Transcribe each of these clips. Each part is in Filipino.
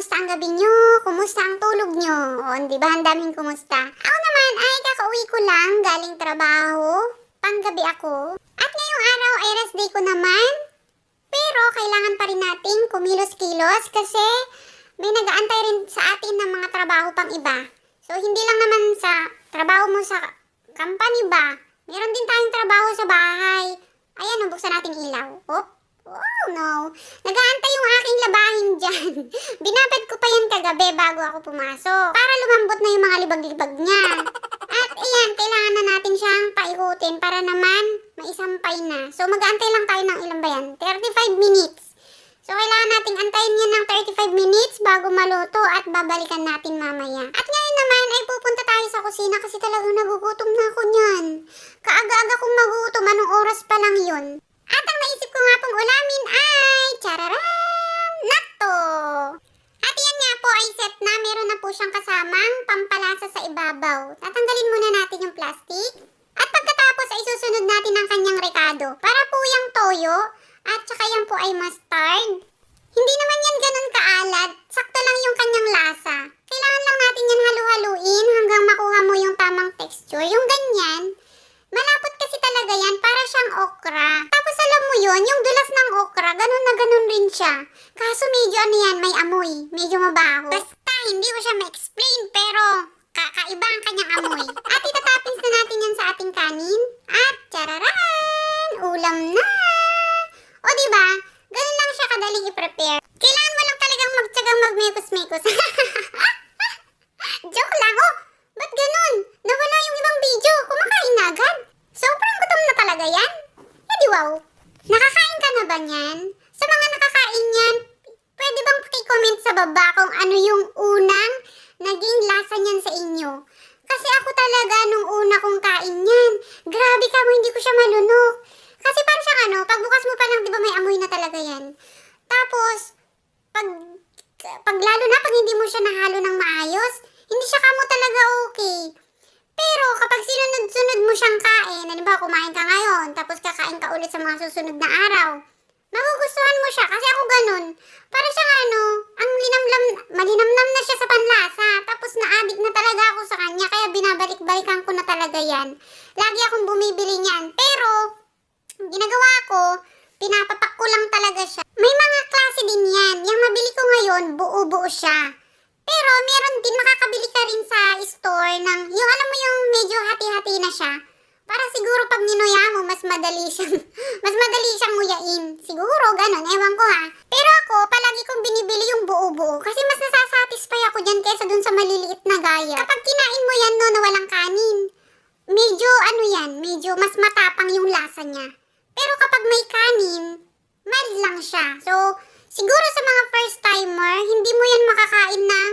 kumusta ang gabi nyo? Kumusta ang tulog nyo? O, di ba ang daming kumusta? Ako naman ay kakauwi ko lang galing trabaho. Panggabi ako. At ngayong araw ay rest day ko naman. Pero kailangan pa rin nating kumilos-kilos kasi may nag-aantay rin sa atin ng mga trabaho pang iba. So, hindi lang naman sa trabaho mo sa company ba? Meron din tayong trabaho sa bahay. Ayan, buksan natin ilaw. Oh no. Nag-aantay yung aking labahin dyan. Binabad ko pa yan kagabi bago ako pumasok. Para lumambot na yung mga libag-libag niya. At ayan, kailangan na natin siyang paikutin para naman maisampay na. So mag-aantay lang tayo ng ilan ba yan? 35 minutes. So kailangan nating antayin yan ng 35 minutes bago maluto at babalikan natin mamaya. At ngayon naman ay pupunta tayo sa kusina kasi talagang nagugutom na ako niyan. Kaaga-aga kong magutom, anong oras pa lang yun? At ang naisip ko nga pong ulamin ay, chararam, natto! At yan nga po ay set na, meron na po siyang kasamang pampalasa sa ibabaw. Tatanggalin muna natin yung plastic. At pagkatapos ay susunod natin ang kanyang rekado. Para po yung toyo at saka yan po ay mustard. Hindi naman yan ganun kaalat, sakto lang yung kanyang lasa. Kailangan lang natin yan halu-haluin hanggang makuha mo yung tamang texture. Yung ganyan. Malapot kasi talaga yan, para siyang okra. Tapos alam mo yun, yung dulas ng okra, ganun na ganun rin siya. Kaso medyo ano yan, may amoy, medyo mabaho. Basta hindi ko siya ma-explain, pero kakaiba ang kanyang amoy. At itatapins na natin yan sa ating kanin. At chararan! Ulam na! O diba, ganun lang siya kadaling i-prepare. Kailangan mo lang talagang magtsagang magmekos-mekos. Joke lang, oh! Ba't ganun? Nawala yung ibang video. Kumakain na agad. Sobrang gutom na talaga yan. Eh di wow. Nakakain ka na ba niyan? Sa mga nakakain yan, pwede bang paki-comment sa baba kung ano yung unang naging lasa niyan sa inyo? Kasi ako talaga nung una kong kain yan. Grabe ka mo, hindi ko siya malunok. Kasi parang siyang ano, pagbukas mo pa lang, di ba may amoy na talaga yan. Tapos, pag lalo na, pag hindi mo siya nahalo ng maayos, hindi siya kamo talaga okay. Pero kapag sinunod-sunod mo siyang kain, halimbawa kumain ka ngayon, tapos kakain ka ulit sa mga susunod na araw, magugustuhan mo siya kasi ako ganun. Para siyang ano, ang malinamnam na siya sa panlasa, tapos na-addict na talaga ako sa kanya, kaya binabalik-balikan ko na talaga yan. Lagi akong bumibili niyan, pero ginagawa ko, pinapapak ko lang talaga siya. May mga klase din yan, yung mabili ko ngayon, buo-buo siya. Pero meron din, makakabili ka rin sa store ng, yung alam mo yung medyo hati-hati na siya. Para siguro pag ninuya mo, mas madali siyang nguyain. Siguro, ganun, ewan ko ha. Pero ako, palagi kong binibili yung buo-buo. Kasi mas nasasatisfy ako dyan kaysa dun sa maliliit na gaya. Kapag kinain mo yan, no, na walang kanin, medyo ano yan, medyo mas matapang yung lasa niya. Pero kapag may kanin, mild lang siya. So, siguro sa mga first timer, hindi mo yan makakain ng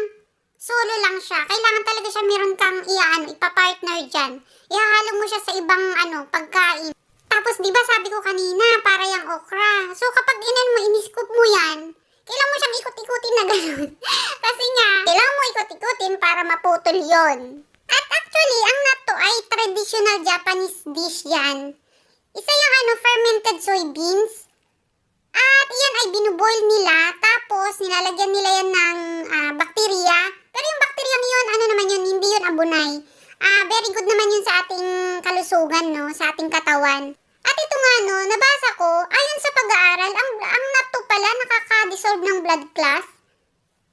solo lang siya. Kailangan talaga siya meron kang ipa-partner dyan. Ihahalo mo siya sa ibang pagkain. Tapos di ba sabi ko kanina, para yung okra. So kapag iniskop mo yan, kailangan mo siyang ikot-ikutin na gano'n. Kasi nga, kailangan mo ikot-ikutin para maputol yon. At actually, ang natto ay traditional Japanese dish yan. Isa yung fermented soybeans. At yan ay binuboil nila, tapos nilalagyan nila yan ng bakterya. Pero yung bakteryang yun, hindi yun abunay. Very good naman yun sa ating kalusugan, no? Sa ating katawan. At ito nga, no, nabasa ko, ayon sa pag-aaral, ang natto pala nakaka-dissolve ng blood clot.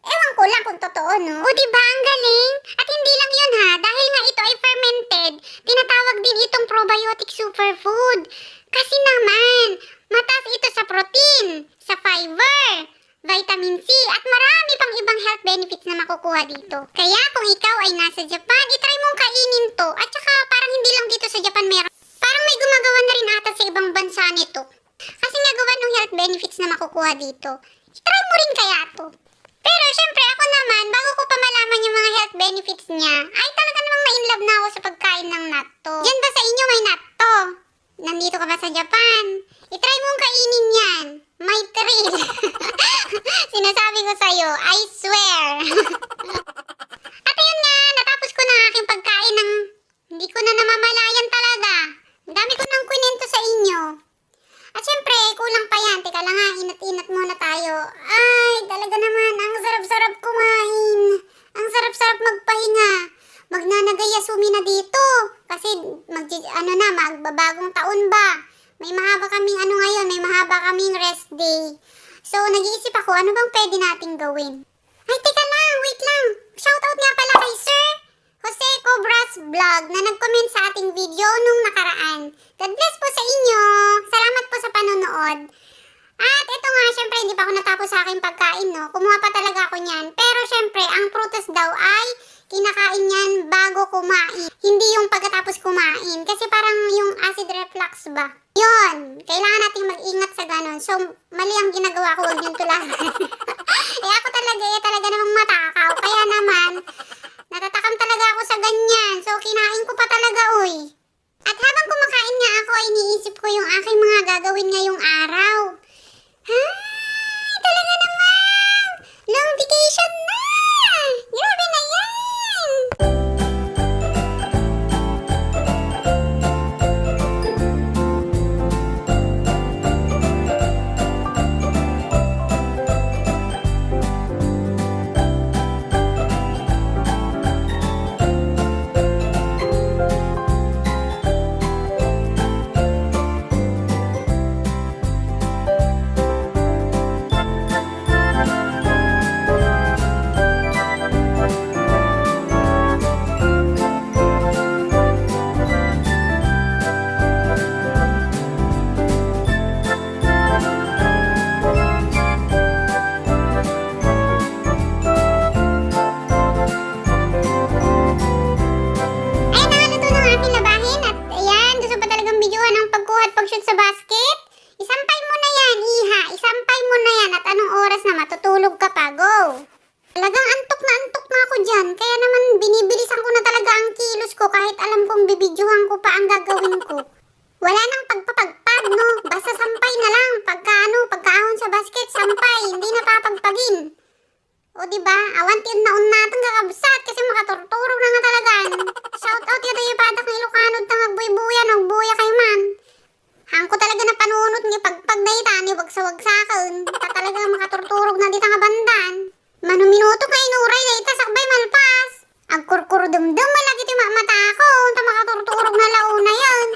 Ewan ko lang kung totoo, no? O diba, ang galing? At hindi lang yun ha, dahil nga ito ay fermented, tinatawag din itong probiotic superfood. Kasi naman, mataas ito sa protein, sa fiber, vitamin C, at marami pang ibang health benefits na makukuha dito. Kaya kung ikaw ay nasa Japan, itry mong kainin to. At saka parang hindi lang dito sa Japan meron. Parang may gumagawa na rin ata sa ibang bansa nito. Kasi nagawa ng health benefits na makukuha dito. Itry mo rin kaya to. Pero syempre ako naman, bago ko pa malaman yung mga health benefits niya, ay talaga namang na-inlove na ako sa pagkain ng natto. Diyan ba sa inyo may natto? Nandito ka ba sa Japan? Itry mong kainin yan. May thrill. Sinasabi ko sa'yo, I swear. At ayun nga, natapos ko na aking pagkain ng hindi ko na namamalayan talaga. Ang dami ko nang kwento sa inyo. At syempre, kulang pa yan. Teka lang ha, inat-inat muna tayo. Ay, talaga naman, ang sarap-sarap kaming rest day. So, nag-iisip ako, ano bang pwede nating gawin? Ay, teka lang, wait lang. Shoutout nga pala kay Sir Jose Cobras Vlog na nag-comment sa ating video nung nakaraan. God bless po sa inyo. Salamat po sa panonood. At ito nga, syempre, hindi pa ako natapos sa aking pagkain, no? Kumuha pa talaga ako niyan. Pero syempre, ang prutas daw ay kinakain niyan bago kumain. Hindi yung pagkatapos kumain. Kasi parang yung acid reflux ba? Yun, kailangan nating mag-ingat sa ganun. So, mali ang ginagawa ko, huwag yung tularan. Ako talaga namang matakaw. Kaya naman, natatakam talaga ako sa ganyan. So, kinain ko pa talaga, uy. At habang kumakain nga ako, iniisip ko yung aking mga gagawin ngayong araw. Talaga namang! Long vacation na! Grabe na yan! Pag-shoot sa basket, isampay mo na yan, iha. Isampay mo na yan. At anong oras na matutulog ka pa? Go! Talagang antok na ako dyan. Kaya naman binibilisan ko na talaga ang kilos ko kahit alam kong bibidyohan ko pa ang gagawin ko. Wala nang pagpapagpag, no? Basta sampay na lang. Pagkaahon sa basket, sampay. Hindi na papagpagin. O diba? Awantin na natang kakabsat kasi makaturturog na nga talagaan. Shout out yata yung padak ng Ilocano tang agbuy-buyan, agbuya kay man. Hangko talaga na panunot ng pagpag na itan, wagsa-wagsakan. Talaga makaturturog na dita nga bandan. Manuminuto kay inuray na itasakbay malpas. Agkurkur dumdum malagi ti mata ko, ta makaturturog na launa yan.